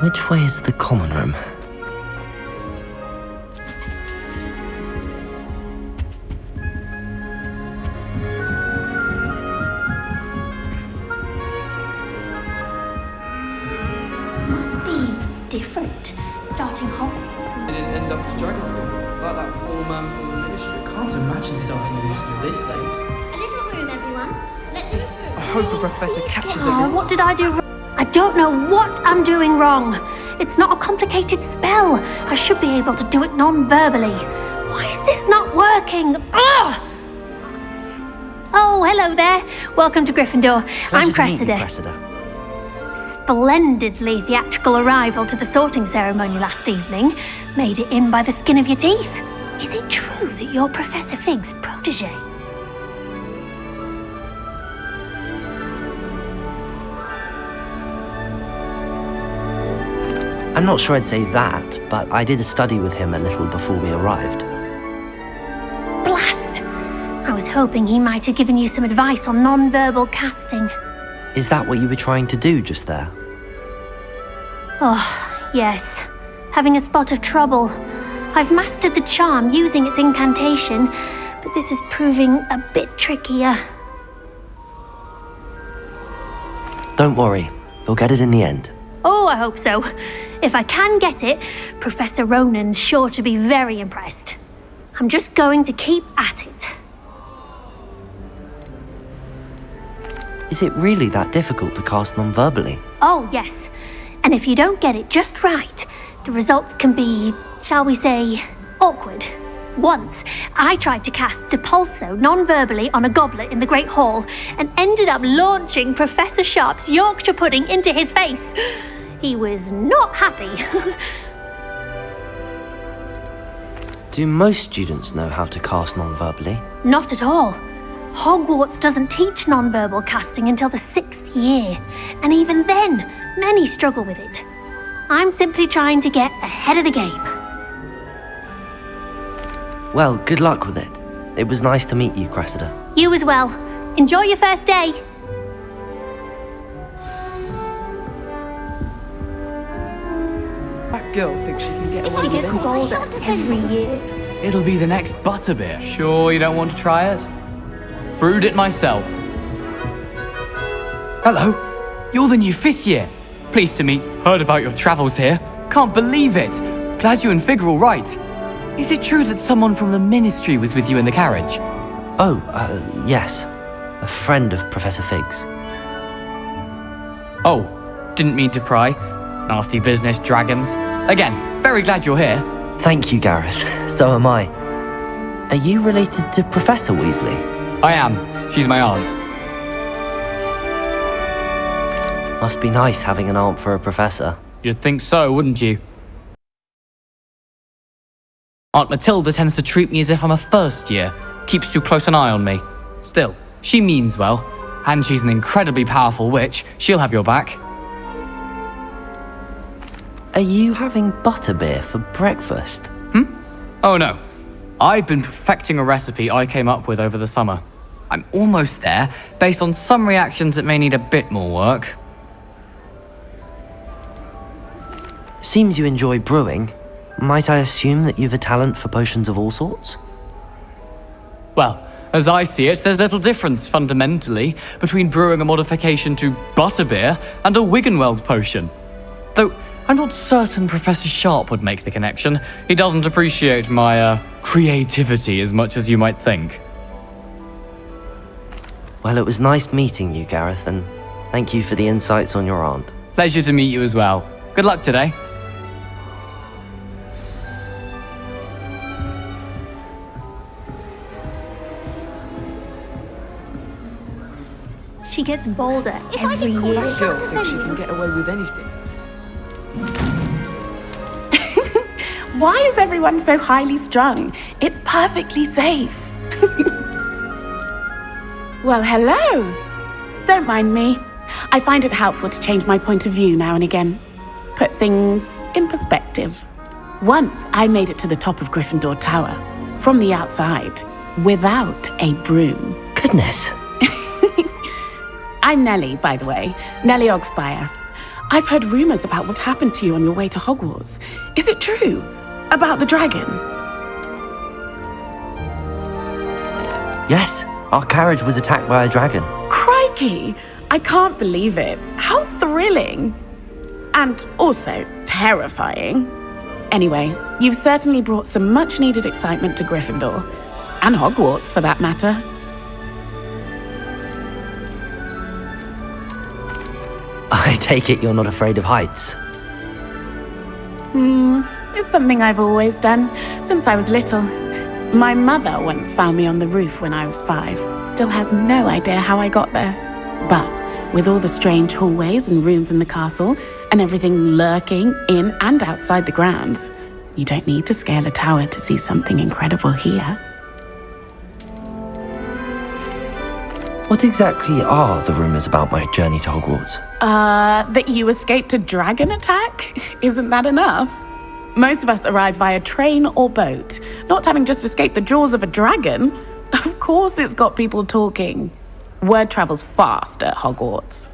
Which way is the common room? Must be different, starting Hogwarts. I didn't end up as dragon form, like that poor man from the ministry. Can't imagine starting a new school this late. A little room, everyone. Let me through. I hope a professor catches her this What did I do wrong? I don't know what I'm doing wrong. It's not a complicated spell. I should be able to do it non-verbally. Why is this not working? Ugh! Oh, hello there. Welcome to Gryffindor. I'm Pleasure to meet you, Cressida. Cressida. Splendidly theatrical arrival to the sorting ceremony last evening. Made it in by the skin of your teeth. Is it true that you're Professor Fig's protege? I'm not sure I'd say that, but I did a study with him a little before we arrived. Blast! I was hoping he might have given you some advice on non-verbal casting. Is that what you were trying to do just there? Oh, yes. Having a spot of trouble. I've mastered the charm using its incantation, but this is proving a bit trickier. Don't worry, you'll get it in the end. Oh, I hope so. If I can get it, Professor Ronan's sure to be very impressed. I'm just going to keep at it. Is it really that difficult to cast non-verbally? Oh, yes. And if you don't get it just right, the results can be, shall we say, awkward. Once, I tried to cast Depulso non-verbally on a goblet in the Great Hall and ended up launching Professor Sharp's Yorkshire pudding into his face. He was not happy. Do most students know how to cast non-verbally? Not at all. Hogwarts doesn't teach non-verbal casting until the 6th year, and even then, many struggle with it. I'm simply trying to get ahead of the game. Well, good luck with it. It was nice to meet you, Cressida. You as well. Enjoy your first day. That girl thinks she can get If away she with gets anything. bolder every year. It'll be the next butterbeer. Sure you don't want to try it? Brewed it myself. Hello, you're the new 5th year. Pleased to meet. Heard about your travels here. Can't believe it. Glad you and Fig are all right. Is it true that someone from the ministry was with you in the carriage? Oh, yes. A friend of Professor Fig's. Oh, didn't mean to pry. Nasty business, dragons. Again, very glad you're here. Thank you, Gareth. So am I. Are you related to Professor Weasley? I am. She's my aunt. Must be nice having an aunt for a professor. You'd think so, wouldn't you? Aunt Matilda tends to treat me as if I'm a first year. Keeps too close an eye on me. Still, she means well. And she's an incredibly powerful witch. She'll have your back. Are you having butterbeer for breakfast? Oh no. I've been perfecting a recipe I came up with over the summer. I'm almost there, based on some reactions that may need a bit more work. Seems you enjoy brewing. Might I assume that you've a talent for potions of all sorts? Well, as I see it, there's little difference, fundamentally, between brewing a modification to butterbeer and a Wiggenweld potion. Though, I'm not certain Professor Sharp would make the connection. He doesn't appreciate my, creativity as much as you might think. Well, it was nice meeting you, Gareth, and thank you for the insights on your aunt. Pleasure to meet you as well. Good luck today. She gets bolder If I every get called, year. I Girl shan't thinks she offend can you. get away with anything. Why is everyone so highly strung? It's perfectly safe. Well, hello. Don't mind me. I find it helpful to change my point of view now and again. Put things in perspective. Once I made it to the top of Gryffindor Tower, from the outside, without a broom. Goodness. I'm Nellie, by the way. Nellie Ogspire. I've heard rumors about what happened to you on your way to Hogwarts. Is it true? About the dragon? Yes, our carriage was attacked by a dragon. Crikey! I can't believe it. How thrilling! And also terrifying. Anyway, you've certainly brought some much-needed excitement to Gryffindor. And Hogwarts, for that matter. I take it you're not afraid of heights. It's something I've always done, since I was little. My mother once found me on the roof when I was 5. Still has no idea how I got there. But with all the strange hallways and rooms in the castle, and everything lurking in and outside the grounds, you don't need to scale a tower to see something incredible here. What exactly are the rumors about my journey to Hogwarts? That you escaped a dragon attack? Isn't that enough? Most of us arrive via train or boat, not having just escaped the jaws of a dragon. Of course it's got people talking. Word travels fast at Hogwarts.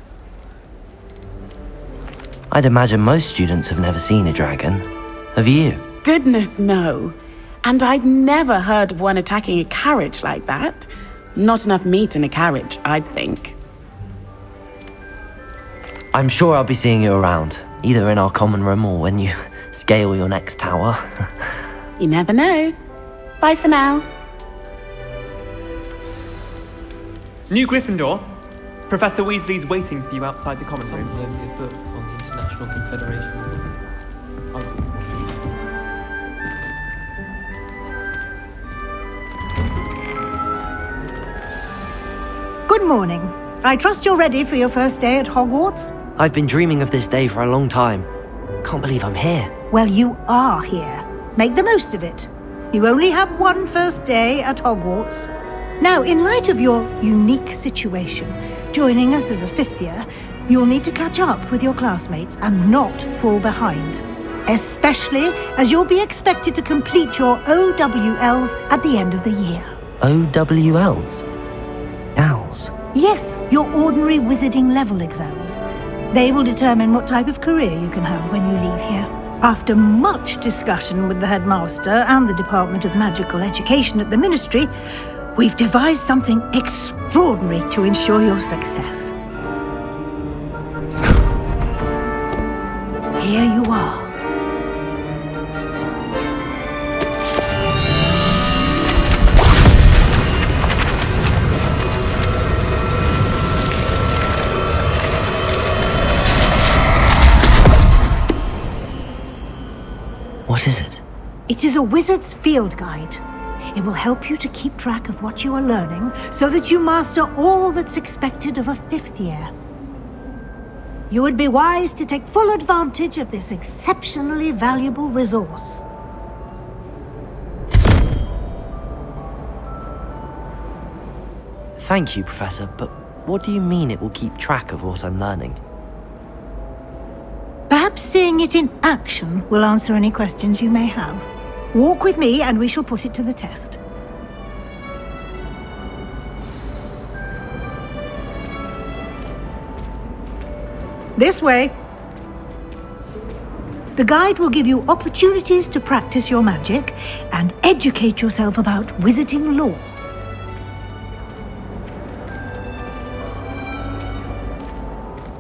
I'd imagine most students have never seen a dragon. Have you? Goodness, no. And I've never heard of one attacking a carriage like that. Not enough meat in a carriage, I'd think. I'm sure I'll be seeing you around, either in our common room or when you scale your next tower. You never know. Bye for now. New Gryffindor. Professor Weasley's waiting for you outside the common room. Lend me a book on the International Confederation. Good morning. I trust you're ready for your first day at Hogwarts? I've been dreaming of this day for a long time. Can't believe I'm here. Well, you are here. Make the most of it. You only have one first day at Hogwarts. Now, in light of your unique situation, joining us as a 5th year, you'll need to catch up with your classmates and not fall behind. Especially as you'll be expected to complete your OWLs at the end of the year. OWLs? Owls? Yes, your ordinary wizarding level exams. They will determine what type of career you can have when you leave here. After much discussion with the headmaster and the Department of Magical Education at the Ministry, we've devised something extraordinary to ensure your success. Here you are. What is it? It is a wizard's field guide. It will help you to keep track of what you are learning so that you master all that's expected of a 5th year. You would be wise to take full advantage of this exceptionally valuable resource. Thank you, Professor, but what do you mean it will keep track of what I'm learning? Perhaps seeing it in action will answer any questions you may have. Walk with me and we shall put it to the test. This way. The guide will give you opportunities to practice your magic and educate yourself about wizarding lore.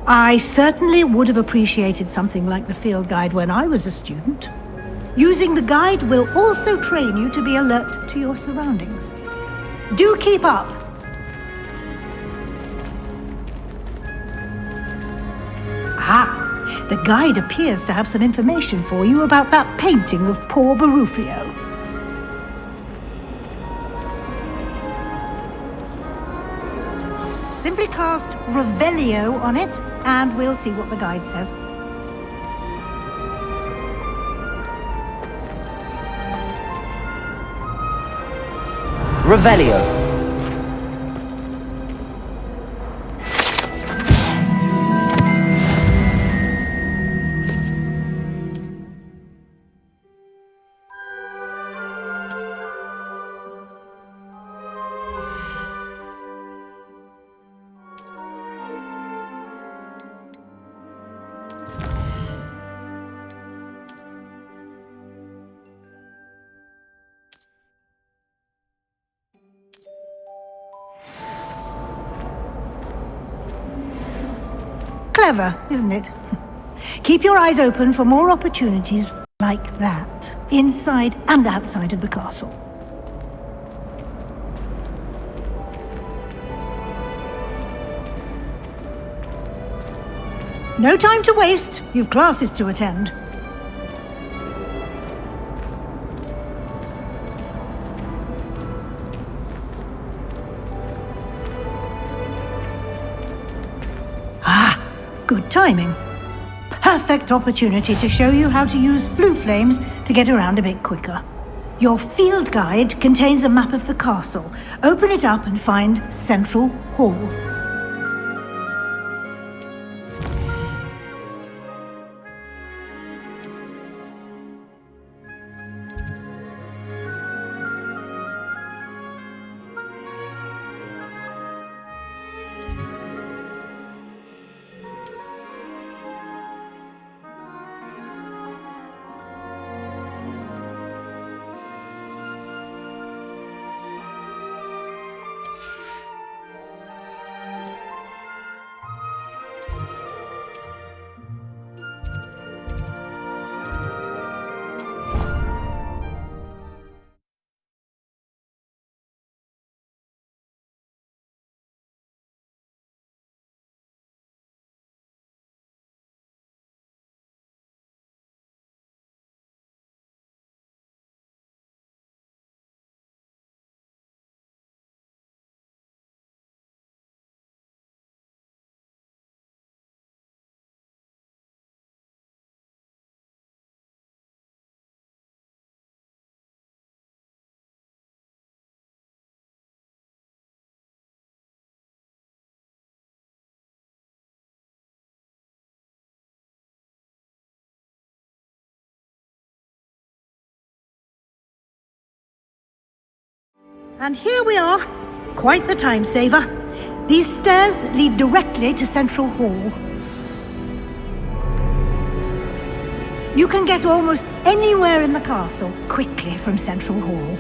I certainly would have appreciated something like the field guide when I was a student. Using the guide will also train you to be alert to your surroundings. Do keep up! Ah, the guide appears to have some information for you about that painting of poor Barufio. Simply cast Revelio on it, and we'll see what the guide says. Revelio. Clever, isn't it? Keep your eyes open for more opportunities like that, inside and outside of the castle. No time to waste. You've classes to attend. Good timing. Perfect opportunity to show you how to use flue flames to get around a bit quicker. Your field guide contains a map of the castle. Open it up and find Central Hall. And here we are. Quite the time saver. These stairs lead directly to Central Hall. You can get almost anywhere in the castle quickly from Central Hall.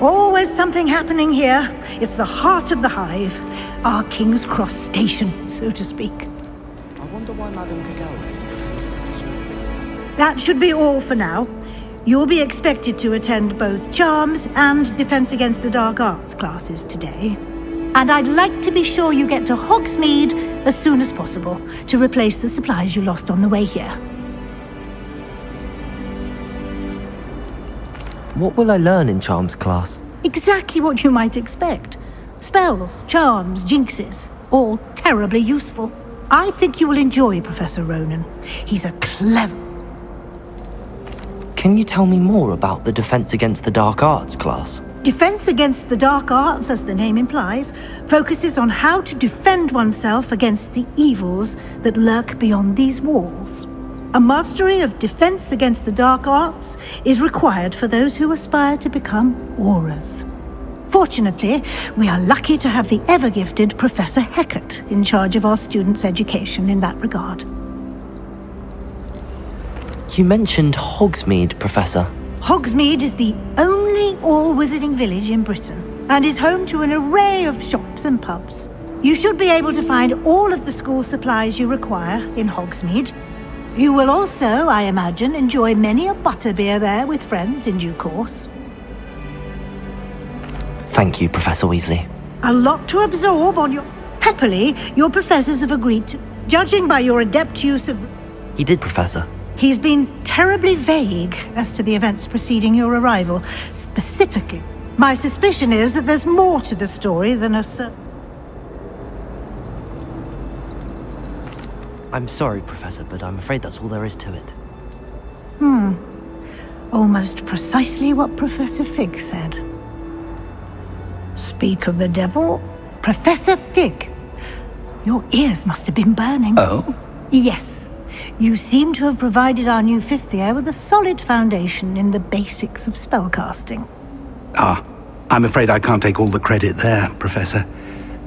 Always something happening here. It's the heart of the hive. Our King's Cross station, so to speak. I wonder why Madame Cagal. That should be all for now. You'll be expected to attend both Charms and Defense Against the Dark Arts classes today. And I'd like to be sure you get to Hogsmeade as soon as possible to replace the supplies you lost on the way here. What will I learn in Charms class? Exactly what you might expect. Spells, charms, jinxes, all terribly useful. I think you will enjoy Professor Ronan. He's a clever... Can you tell me more about the Defense Against the Dark Arts class? Defense Against the Dark Arts, as the name implies, focuses on how to defend oneself against the evils that lurk beyond these walls. A mastery of Defense Against the Dark Arts is required for those who aspire to become Aurors. Fortunately, we are lucky to have the ever-gifted Professor Heckert in charge of our students' education in that regard. You mentioned Hogsmeade, Professor. Hogsmeade is the only all-wizarding village in Britain and is home to an array of shops and pubs. You should be able to find all of the school supplies you require in Hogsmeade. You will also, I imagine, enjoy many a butterbeer there with friends in due course. Thank you, Professor Weasley. A lot to absorb on your... Happily, your professors have agreed to... Judging by your adept use of... He did, Professor. He's been terribly vague as to the events preceding your arrival. Specifically, my suspicion is that there's more to the story than a I'm sorry, Professor, but I'm afraid that's all there is to it. Almost precisely what Professor Fig said. Speak of the devil, Professor Fig. Your ears must have been burning. Oh? Yes. You seem to have provided our new fifth year with a solid foundation in the basics of spellcasting. Ah, I'm afraid I can't take all the credit there, Professor.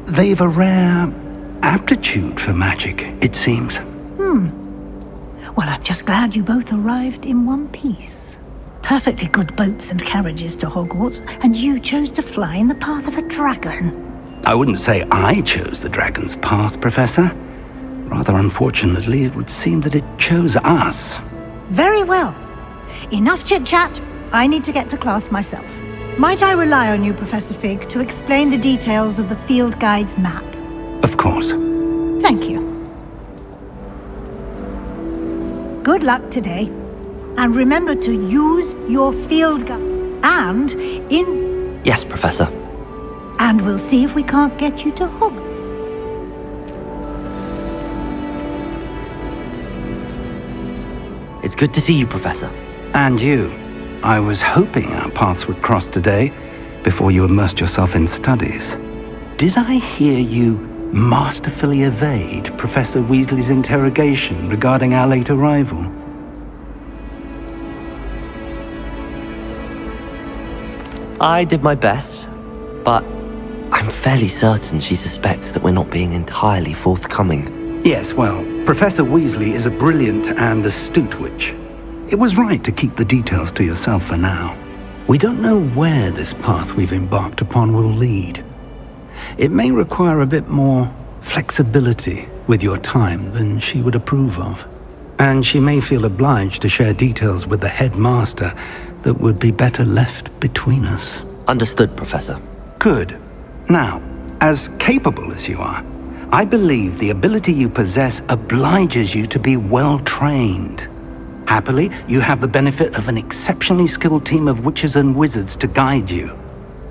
They've a rare aptitude for magic, it seems. Well, I'm just glad you both arrived in one piece. Perfectly good boats and carriages to Hogwarts, and you chose to fly in the path of a dragon. I wouldn't say I chose the dragon's path, Professor. Rather unfortunately, it would seem that it chose us. Very well. Enough chit-chat. I need to get to class myself. Might I rely on you, Professor Fig, to explain the details of the field guide's map? Of course. Thank you. Good luck today. And remember to use your field guide. And in... Yes, Professor. And we'll see if we can't get you to Hogwarts. It's good to see you, Professor. And you. I was hoping our paths would cross today, before you immersed yourself in studies. Did I hear you masterfully evade Professor Weasley's interrogation regarding our late arrival? I did my best, but I'm fairly certain she suspects that we're not being entirely forthcoming. Yes, well, Professor Weasley is a brilliant and astute witch. It was right to keep the details to yourself for now. We don't know where this path we've embarked upon will lead. It may require a bit more flexibility with your time than she would approve of. And she may feel obliged to share details with the headmaster that would be better left between us. Understood, Professor. Good. Now, as capable as you are, I believe the ability you possess obliges you to be well-trained. Happily, you have the benefit of an exceptionally skilled team of witches and wizards to guide you.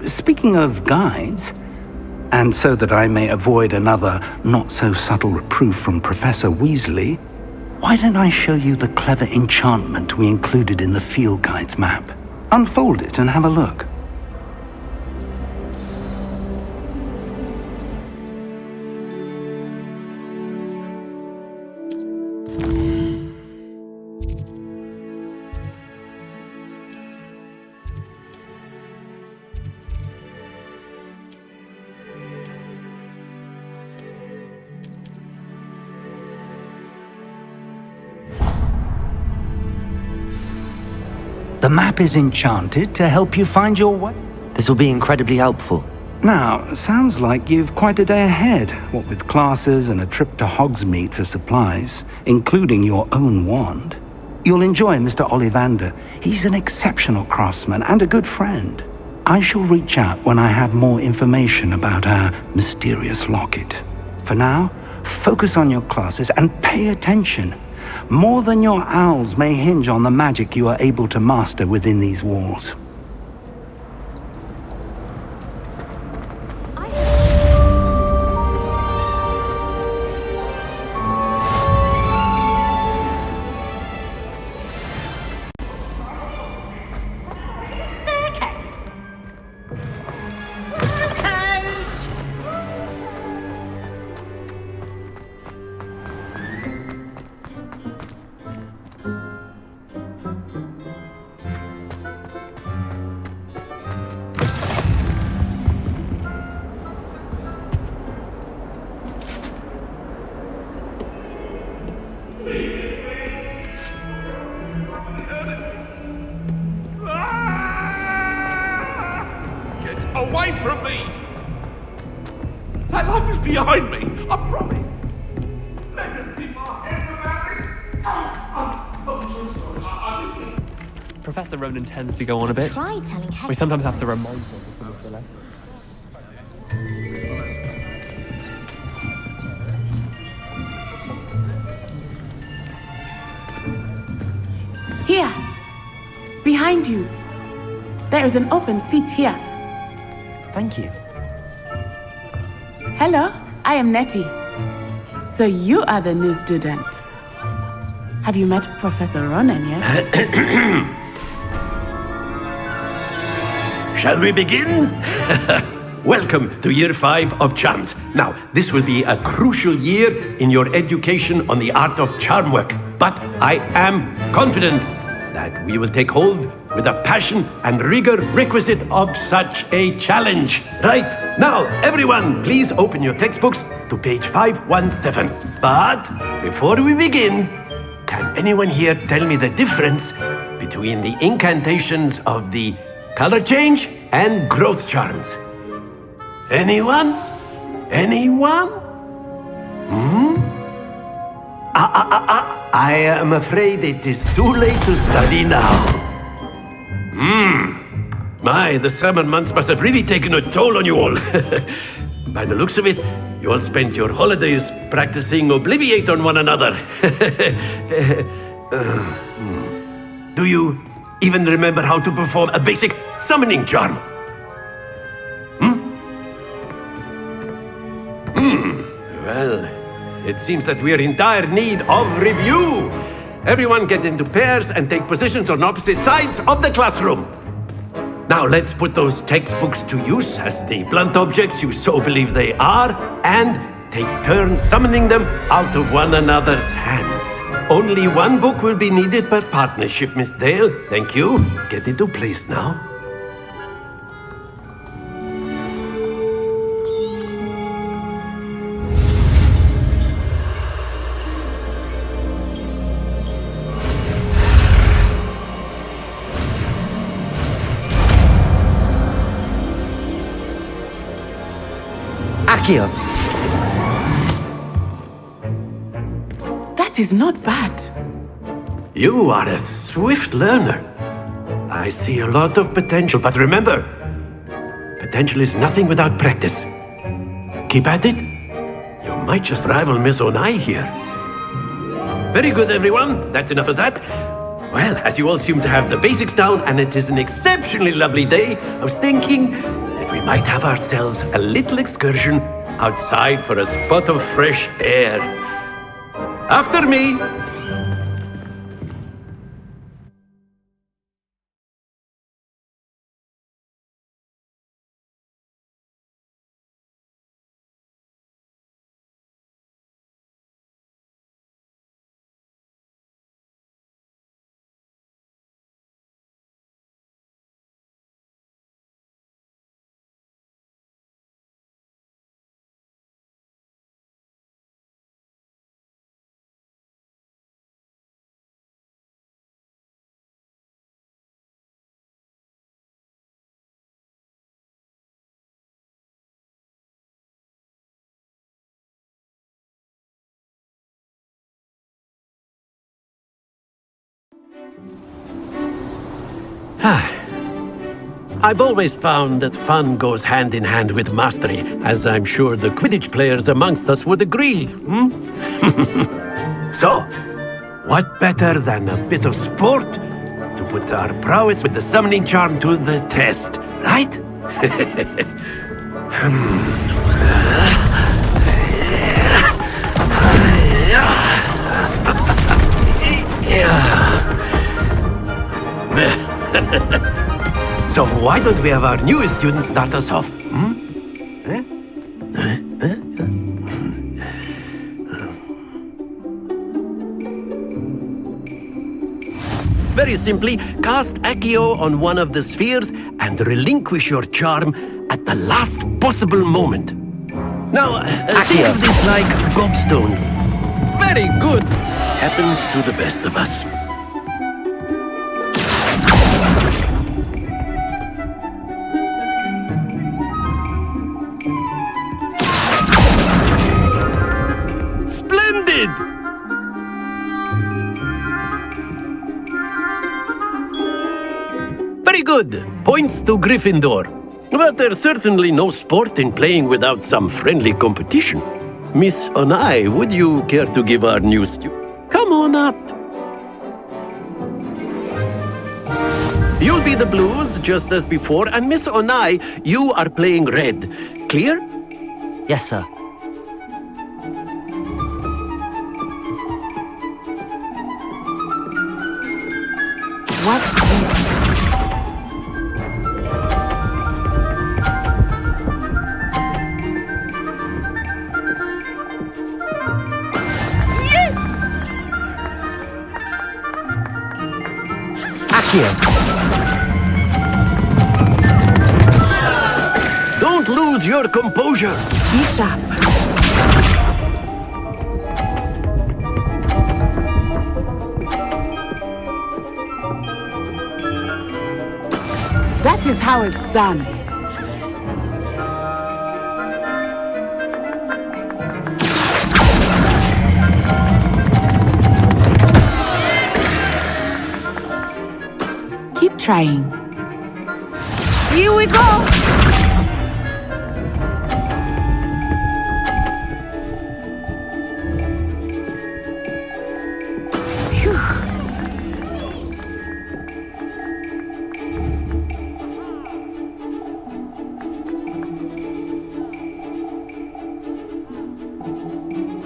Speaking of guides, and so that I may avoid another not-so-subtle reproof from Professor Weasley, why don't I show you the clever enchantment we included in the field guide's map? Unfold it and have a look. The map is enchanted to help you find your way. This will be incredibly helpful. Now, sounds like you've quite a day ahead, what with classes and a trip to Hogsmeade for supplies, including your own wand. You'll enjoy Mr. Ollivander. He's an exceptional craftsman and a good friend. I shall reach out when I have more information about our mysterious locket. For now, focus on your classes and pay attention. More than your owls may hinge on the magic you are able to master within these walls. Away from me! That life is behind me, I promise. Let us keep our heads about this. I'm so sorry. I didn't mean. Professor Ronan tends to go on a bit. Try telling We sometimes have to remind him to finish the lesson. Here, behind you. There is an open seat here. Thank you. Hello, I am Nettie. So you are the new student. Have you met Professor Ronan yet? Shall we begin? Welcome to Year 5 of Charms. Now, this will be a crucial year in your education on the art of charm work. But I am confident that we will take hold with the passion and rigor requisite of such a challenge. Right, now, everyone, please open your textbooks to page 517. But before we begin, can anyone here tell me the difference between the incantations of the color change and growth charms? Anyone? Anyone? I am afraid it is too late to study now. My, the summer months must have really taken a toll on you all. By the looks of it, you all spent your holidays practicing Obliviate on one another. Do you even remember how to perform a basic summoning charm? Well, it seems that we are in dire need of review. Everyone get into pairs and take positions on opposite sides of the classroom. Now let's put those textbooks to use as the blunt objects you so believe they are, and take turns summoning them out of one another's hands. Only one book will be needed per partnership, Miss Dale. Thank you. Get into place now. Accio! That is not bad. You are a swift learner. I see a lot of potential, but remember, potential is nothing without practice. Keep at it. You might just rival Miss Onai here. Very good, everyone. That's enough of that. Well, as you all seem to have the basics down, and it is an exceptionally lovely day, I was thinking that we might have ourselves a little excursion outside for a spot of fresh air. After me! I've always found that fun goes hand in hand with mastery, as I'm sure the Quidditch players amongst us would agree. So, what better than a bit of sport to put our prowess with the summoning charm to the test, right? So why don't we have our newest student start us off? Very simply, cast Accio on one of the spheres and relinquish your charm at the last possible moment. Now, think of this like gobstones. Very good. Happens to the best of us. Splendid! Very good. Points to Gryffindor. But there's certainly no sport in playing without some friendly competition. Miss Onai, would you care to give our new student? Come on up. You'll be the blues, just as before, and Miss Onai, you are playing red. Clear? Yes, sir. What's this? Accio! Don't lose your composure. Be sharp. That is how it's done. trying. Here we go!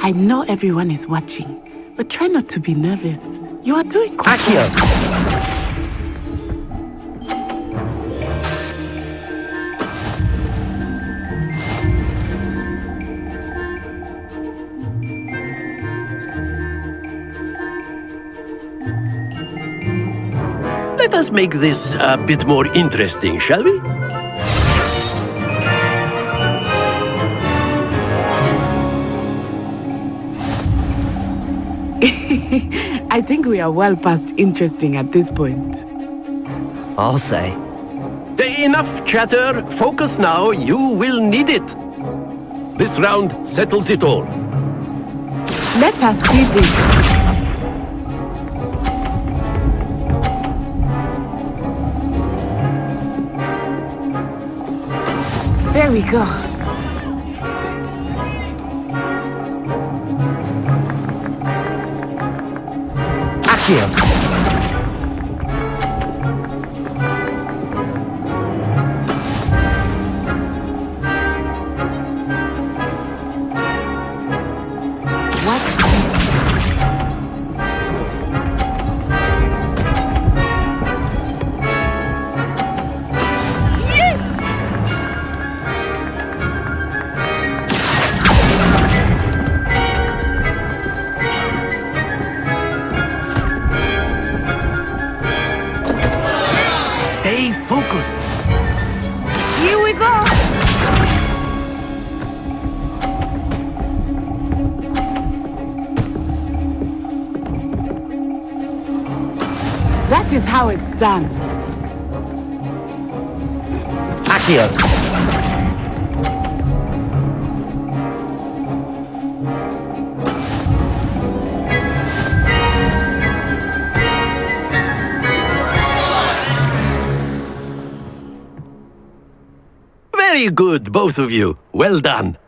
I know everyone is watching, but try not to be nervous. You are doing quite well. Let us make this a bit more interesting, shall we? I think we are well past interesting at this point. I'll say. Enough chatter. Focus now. You will need it. This round settles it all. Let us see this. There we go. Accio. Stay focused. Here we go. That is how it's done. Accio. Very good, both of you. Well done.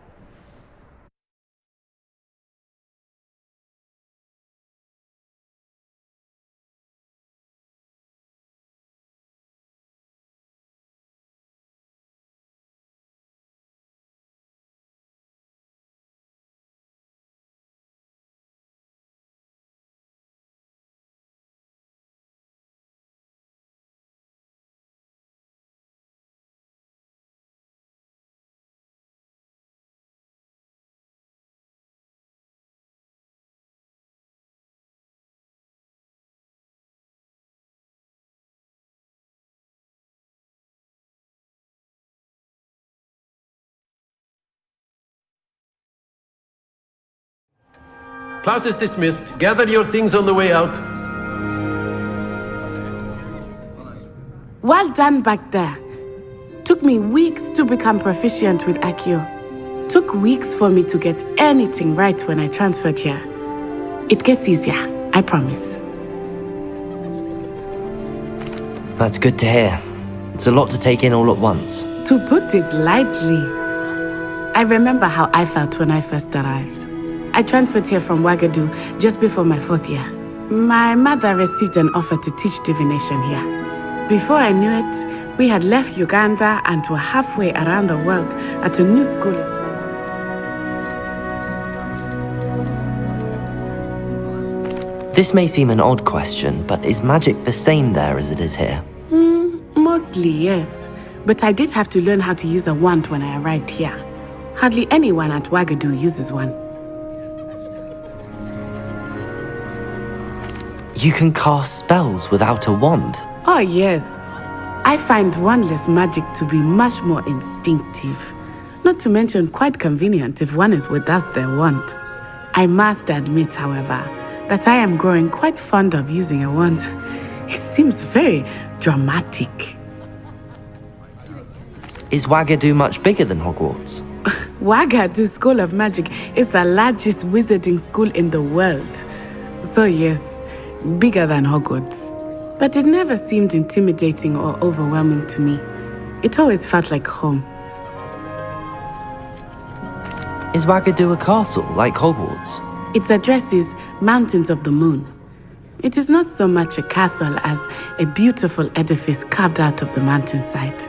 Class is dismissed. Gather your things on the way out. Well done back there. Took me weeks to become proficient with Accio. Took weeks for me to get anything right when I transferred here. It gets easier, I promise. That's good to hear. It's a lot to take in all at once. To put it lightly, I remember how I felt when I first arrived. I transferred here from Ouagadougou just before my 4th year. My mother received an offer to teach divination here. Before I knew it, we had left Uganda and were halfway around the world at a new school. This may seem an odd question, but is magic the same there as it is here? Mostly, yes. But I did have to learn how to use a wand when I arrived here. Hardly anyone at Ouagadougou uses one. You can cast spells without a wand? Oh, yes. I find wandless magic to be much more instinctive. Not to mention quite convenient if one is without their wand. I must admit, however, that I am growing quite fond of using a wand. It seems very dramatic. Is Ouagadougou much bigger than Hogwarts? Ouagadougou School of Magic is the largest wizarding school in the world. So yes, bigger than Hogwarts. But it never seemed intimidating or overwhelming to me. It always felt like home. Is Wagadu a castle, like Hogwarts? Its address is Mountains of the Moon. It is not so much a castle as a beautiful edifice carved out of the mountainside.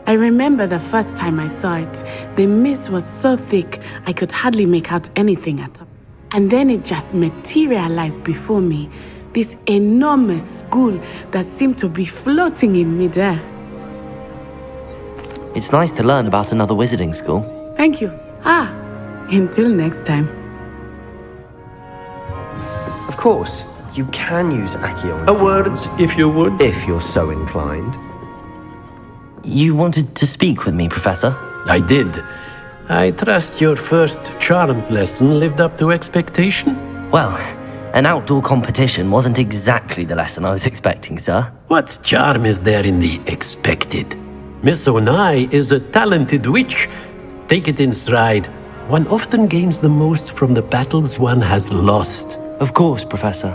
I remember the first time I saw it, the mist was so thick I could hardly make out anything at all. And then it just materialized before me, this enormous school that seemed to be floating in midair. It's nice to learn about another wizarding school. Thank you. Until next time. Of course, you can use Accio. A word, if you would. If you're so inclined. You wanted to speak with me, Professor? I did. I trust your first charms lesson lived up to expectation? Well, an outdoor competition wasn't exactly the lesson I was expecting, sir. What charm is there in the expected? Miss Onai is a talented witch. Take it in stride. One often gains the most from the battles one has lost. Of course, Professor.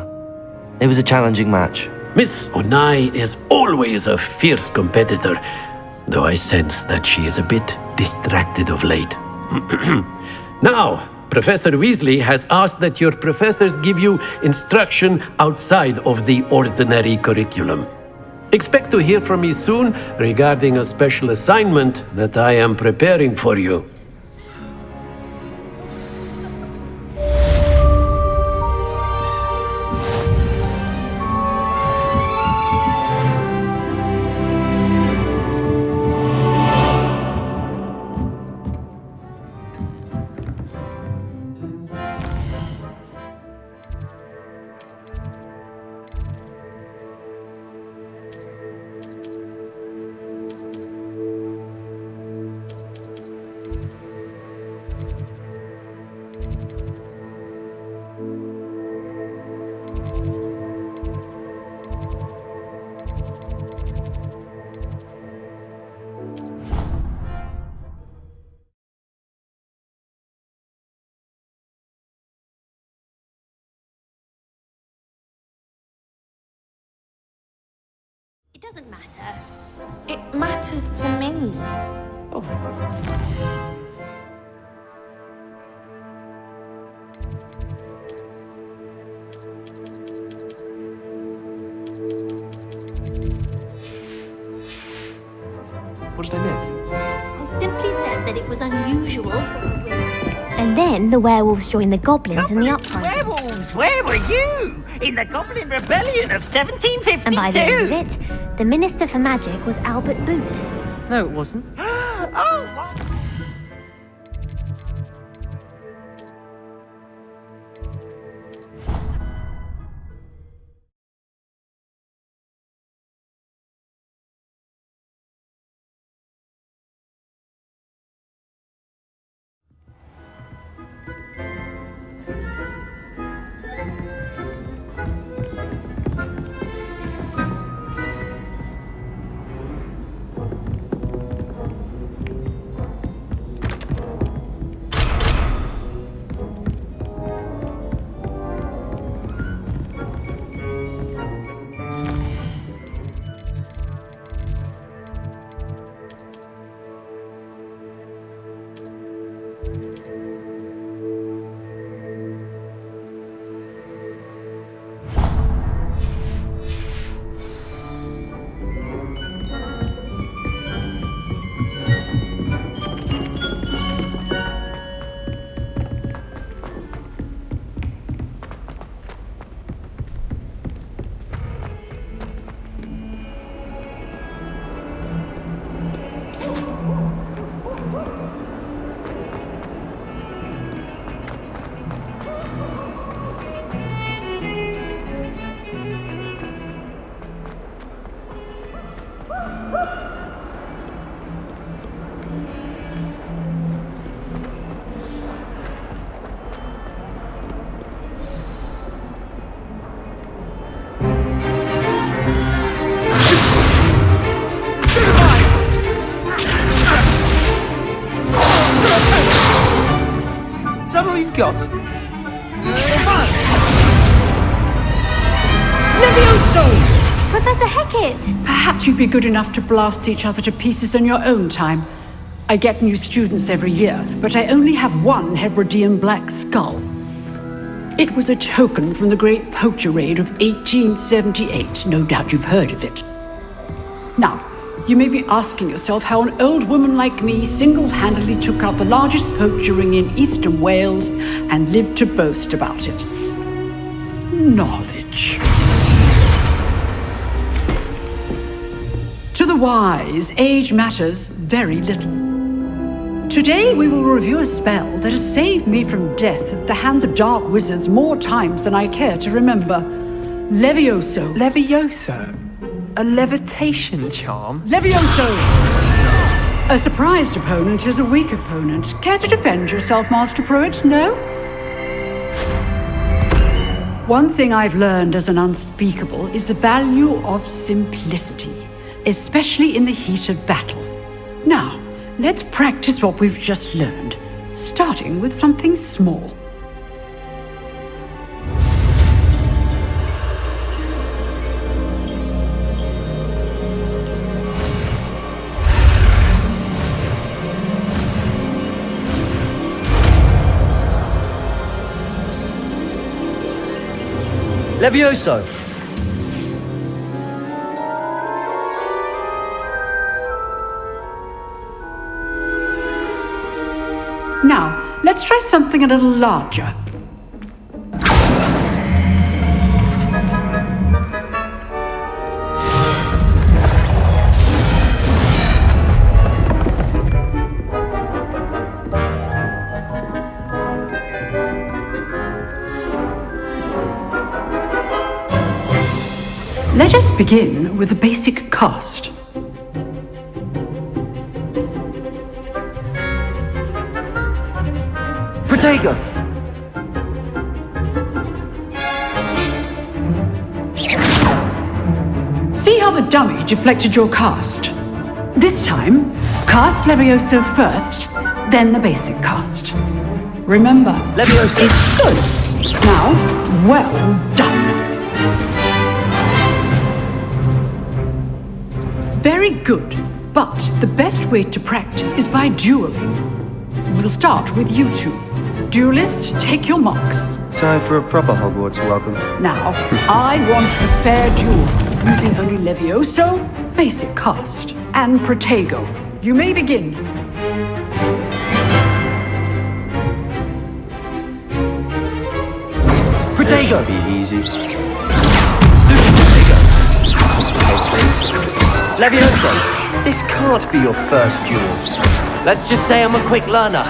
It was a challenging match. Miss Onai is always a fierce competitor, though I sense that she is a bit distracted of late. Now, Professor Weasley has asked that your professors give you instruction outside of the ordinary curriculum. Expect to hear from me soon regarding a special assignment that I am preparing for you. It doesn't matter. It matters to me. What did I miss? I simply said that it was unusual. And then the werewolves joined the goblins in the uprising. Werewolves, where were you? In the Goblin Rebellion of 1752? And by the end of it, the Minister for Magic was Albert Boot. No, it wasn't. Oh, what? Professor Hecat! Perhaps you'd be good enough to blast each other to pieces in your own time. I get new students every year, but I only have one Hebridean black skull. It was a token from the Great Poacher Raid of 1878. No doubt you've heard of it. Now, you may be asking yourself how an old woman like me single-handedly took out the largest poacher ring in eastern Wales and lived to boast about it. Knowledge. To the wise, age matters very little. Today we will review a spell that has saved me from death at the hands of dark wizards more times than I care to remember. Levioso. Levioso? A levitation charm? Levioso! A surprised opponent is a weak opponent. Care to defend yourself, Master Pruitt? No? One thing I've learned as an unspeakable is the value of simplicity, especially in the heat of battle. Now, let's practice what we've just learned, starting with something small. Levioso! Now, let's try something a little larger. Let us begin with the basic cast. Protego! See how the dummy deflected your cast? This time, cast Levioso first, then the basic cast. Remember, Levioso! It's good. Now, well done. Very good, but the best way to practice is by dueling. We'll start with you two. Duelists, take your marks. Time for a proper Hogwarts welcome. Now, I want a fair duel, using only Levioso, basic cast, and Protego. You may begin. Protego! This should be easy. Stupid Protego! Levioso! This can't be your first duel. Let's just say I'm a quick learner.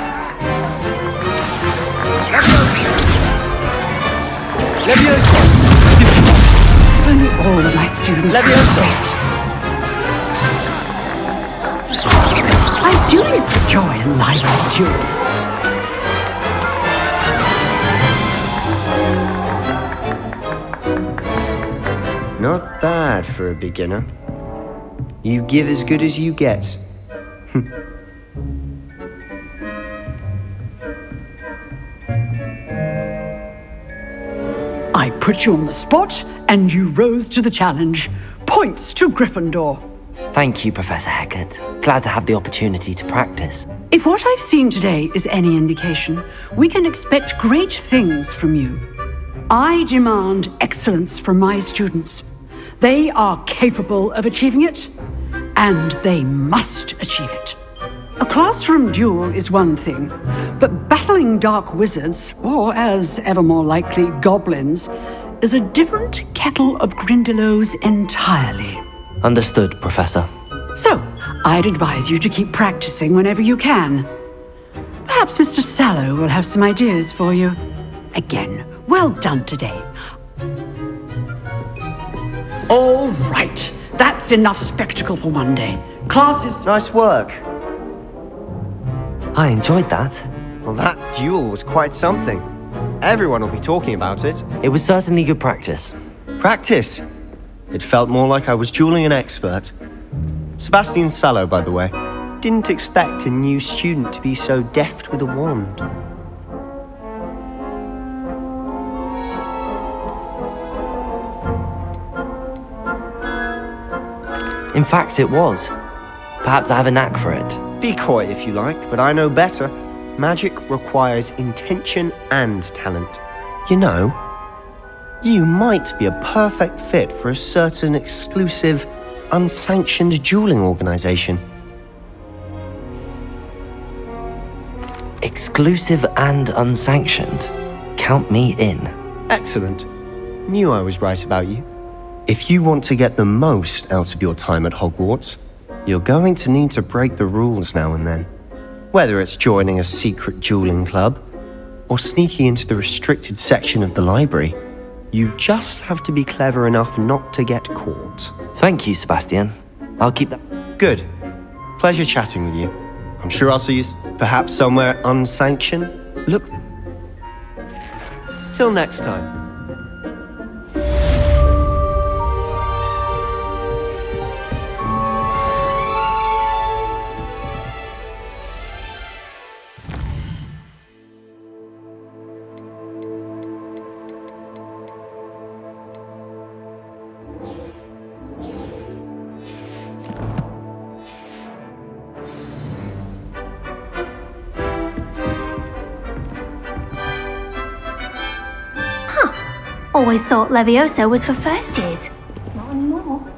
Levioso! Only all of my students. Levioso! I do enjoy a lively duel. Not bad for a beginner. You give as good as you get. I put you on the spot, and you rose to the challenge. Points to Gryffindor. Thank you, Professor Hecat. Glad to have the opportunity to practice. If what I've seen today is any indication, we can expect great things from you. I demand excellence from my students. They are capable of achieving it, and they must achieve it. A classroom duel is one thing, but battling dark wizards, or as ever more likely, goblins, is a different kettle of Grindylows entirely. Understood, Professor. So, I'd advise you to keep practicing whenever you can. Perhaps Mr. Sallow will have some ideas for you. Again, well done today. All right, that's enough spectacle for one day. Class is... Nice work. I enjoyed that. Well, that duel was quite something. Everyone will be talking about it. It was certainly good practice. Practice? It felt more like I was dueling an expert. Sebastian Sallow, by the way. Didn't expect a new student to be so deft with a wand. In fact, it was. Perhaps I have a knack for it. Be coy if you like, but I know better. Magic requires intention and talent. You know, you might be a perfect fit for a certain exclusive, unsanctioned dueling organization. Exclusive and unsanctioned. Count me in. Excellent. Knew I was right about you. If you want to get the most out of your time at Hogwarts, you're going to need to break the rules now and then. Whether it's joining a secret dueling club or sneaking into the restricted section of the library, you just have to be clever enough not to get caught. Thank you, Sebastian. I'll keep that. Good. Pleasure chatting with you. I'm sure I'll see you perhaps somewhere unsanctioned. Look. Till next time. Always thought Levioso was for first years. Not anymore.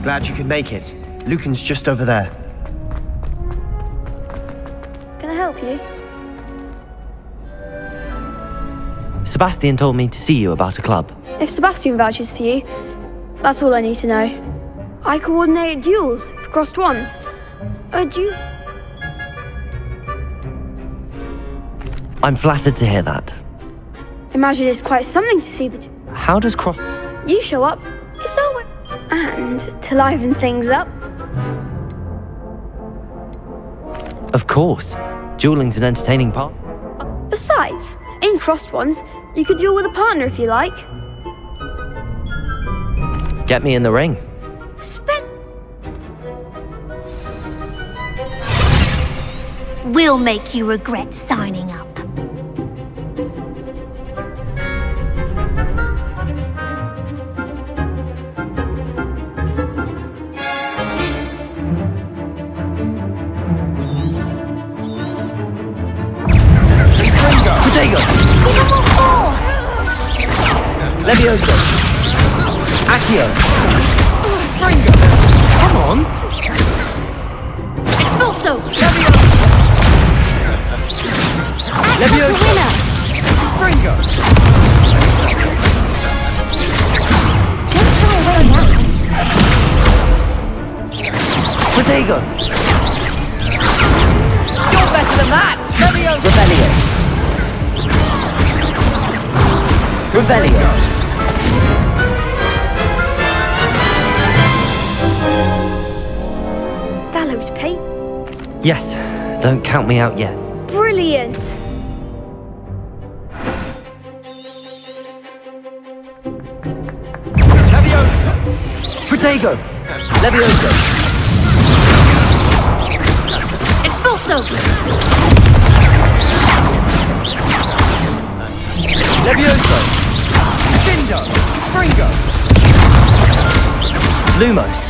Glad you could make it. Lucan's just over there. Can I help you? Sebastian told me to see you about a club. If Sebastian vouches for you, that's all I need to know. I coordinate duels for crossed wands. Do you... I'm flattered to hear that. Imagine it's quite something to see the... How does cross... You show up, it's our way. And to liven things up. Of course. Dueling's an entertaining part. Besides, in crossed ones, you could duel with a partner if you like. Get me in the ring. We'll make you regret signing up. Protego! Levioso! Accio! Fringo! Come on! Expulso! Levioso! Fringo! Don't shy away now. Protego! You're better than that! Levioso! Revelio! That looks paint. Yes, don't count me out yet. Brilliant! Levioso! Protego! Levioso! Expulso! Levioso! Dindo! Fringo! Lumos!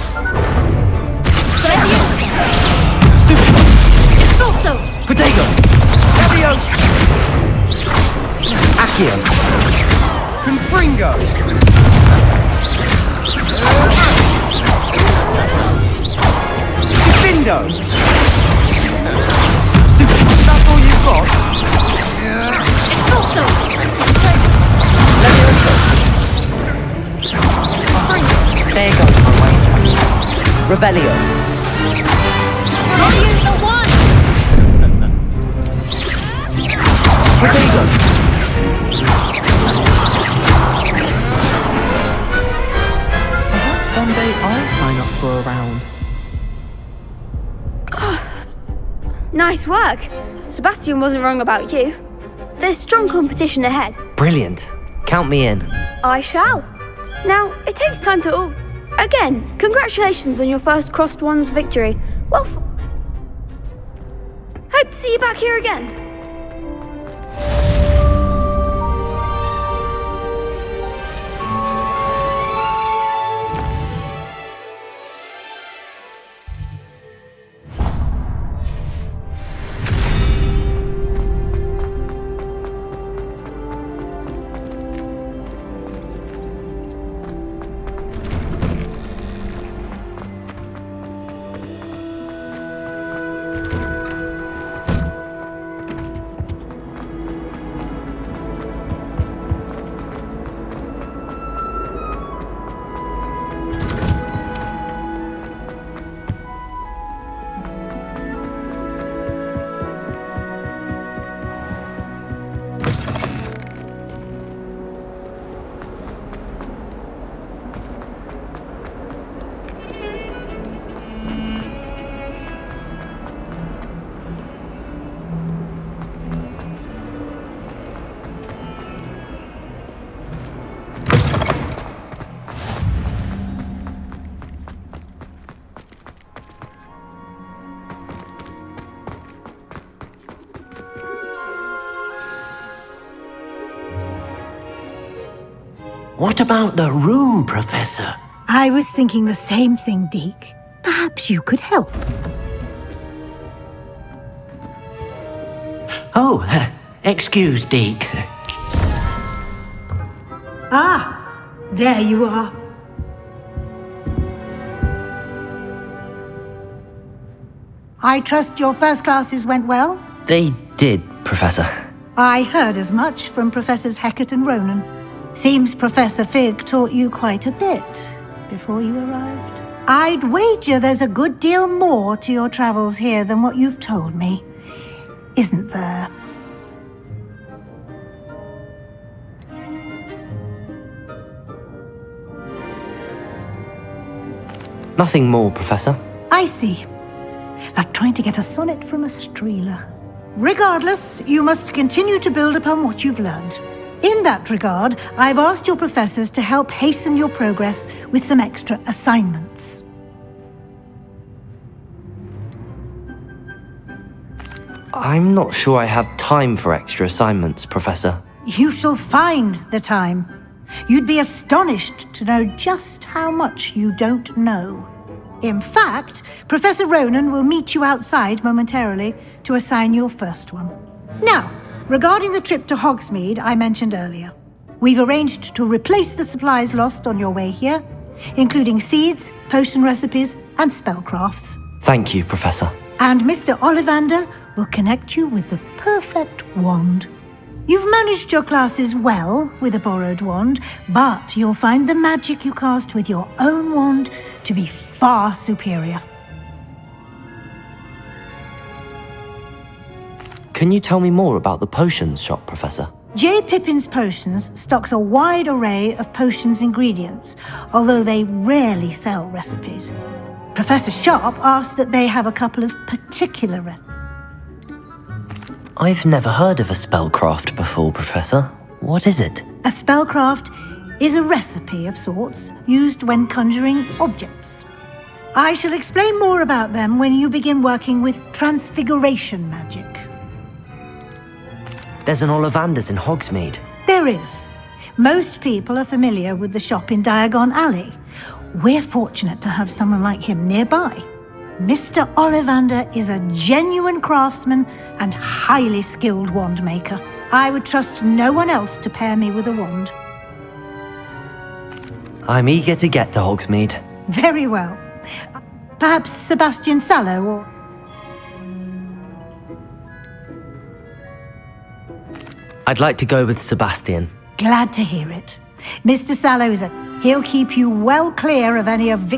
Stupido! Expulso! Protego! Levioso! Accio! Confringo! Dindo! Stupido! That's all you've got? Expulso! Levioso! Revelio. Use the one! Protego. Perhaps one day I'll sign up for a round. Nice work. Sebastian wasn't wrong about you. There's strong competition ahead. Brilliant. Count me in. I shall. Now, it takes time to all... Again, congratulations on your first Crossed Wands victory. Well, hope to see you back here again. What about the room, Professor? I was thinking the same thing, Deke. Perhaps you could help. Oh, excuse, Deke. Ah, there you are. I trust your first classes went well? They did, Professor. I heard as much from Professors Hecat and Ronan. Seems Professor Fig taught you quite a bit before you arrived. I'd wager there's a good deal more to your travels here than what you've told me, isn't there? Nothing more, Professor. I see. Like trying to get a sonnet from a streeler. Regardless, you must continue to build upon what you've learned. In that regard, I've asked your professors to help hasten your progress with some extra assignments. I'm not sure I have time for extra assignments, Professor. You shall find the time. You'd be astonished to know just how much you don't know. In fact, Professor Ronan will meet you outside momentarily to assign your first one. Now, regarding the trip to Hogsmeade I mentioned earlier, we've arranged to replace the supplies lost on your way here, including seeds, potion recipes, and spellcrafts. Thank you, Professor. And Mr. Ollivander will connect you with the perfect wand. You've managed your classes well with a borrowed wand, but you'll find the magic you cast with your own wand to be far superior. Can you tell me more about the potions shop, Professor? J. Pippin's Potions stocks a wide array of potions ingredients, although they rarely sell recipes. Professor Sharp asked that they have a couple of particular recipes. I've never heard of a spellcraft before, Professor. What is it? A spellcraft is a recipe of sorts used when conjuring objects. I shall explain more about them when you begin working with transfiguration magic. There's an Ollivander's in Hogsmeade. There is. Most people are familiar with the shop in Diagon Alley. We're fortunate to have someone like him nearby. Mr. Ollivander is a genuine craftsman and highly skilled wand maker. I would trust no one else to pair me with a wand. I'm eager to get to Hogsmeade. Very well. Perhaps Sebastian Sallow or... I'd like to go with Sebastian. Glad to hear it. Mr. Sallow is a... He'll keep you well clear of any of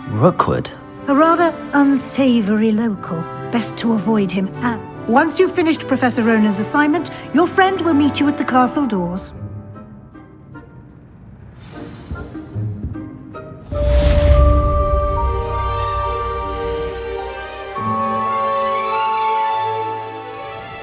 Rookwood? A rather unsavory local. Best to avoid him. And once you've finished Professor Ronan's assignment, your friend will meet you at the castle doors.